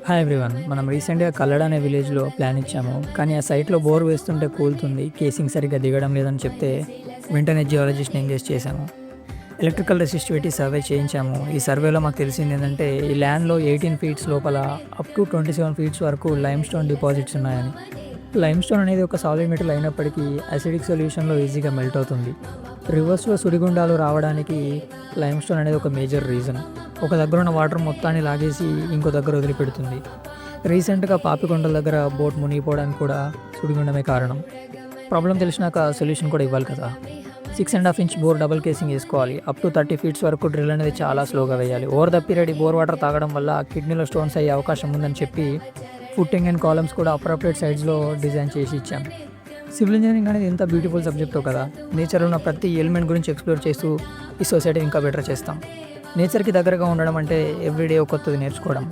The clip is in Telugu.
Hi everyone. మనం రీసెంట్‌గా కల్లడ అనే విలేజ్‌లో ప్లాన్ ఇచ్చాము. కానీ ఆ సైట్‌లో బోర్ వేస్తుంటే కూలుతుంది. కేసింగ్ సరిగ్గా దిగడం లేదని చెప్తే వెంటనే జియాలజిస్ట్‌ని ఎంగేజ్ చేశాము. ఎలక్ట్రికల్ రెసిస్టివిటీ సర్వే చేయించాము. ఈ సర్వేలో మాకు తెలిసిందేంటంటే ఈ ల్యాండ్‌లో 18 ఫీట్స్ లోపల అప్ టు 27 ఫీట్స్ వరకు లైమ్‌స్టోన్ డిపాజిట్స్ ఉన్నాయని. లైమ్‌స్టోన్ అనేది ఒక సాలిడ్ మెటల్ అయినప్పటికీ అసిడిక్ సొల్యూషన్‌లో ఈజీగా మెల్ట్ అవుతుంది. రివర్స్‌లో సుడిగుండాలు రావడానికి లైమ్‌స్టోన్ అనేది ఒక మేజర్ రీజన్. ఒక దగ్గర ఉన్న వాటర్ మొత్తాన్ని లాగేసి ఇంకో దగ్గర వదిలిపెడుతుంది. రీసెంట్‌గా పాపికొండల దగ్గర బోట్ మునిగిపోవడానికి కూడా సుడిగుండమే కారణం. ప్రాబ్లమ్ తెలిసినాక సొల్యూషన్ కూడా ఇవ్వాలి కదా! 6.5 ఇంచ్ బోర్ డబుల్ కేసింగ్ ఏసుకోవాలి. అప్ టు 30 ఫీట్స్ వరకు డ్రిల్ అనేది చాలా స్లోగా వేయాలి. ఓవర్ ద పీరియడ్ ఈ బోర్ వాటర్ తాగడం వల్ల కిడ్నీలో స్టోన్స్ అయ్యే అవకాశం ఉందని చెప్పి ఫుట్టింగ్ అండ్ కాలమ్స్ కూడా అప్రోప్రియేట్ సైడ్స్‌లో డిజైన్ చేసి ఇచ్చాం. సివిల్ ఇంజినీరింగ్ అనేది ఎంత బ్యూటిఫుల్ సబ్జెక్టో కదా! నేచర్‌లో ఉన్న ప్రతి ఎలిమెంట్ గురించి ఎక్స్‌ప్లోర్ చేస్తూ ఈ సొసైటీని ఇంకా బెటర్ చేస్తాం. నేచర్‌కి దగ్గరగా ఉండడం అంటే ఎవ్రీడే కొత్తది నేర్చుకోవడం.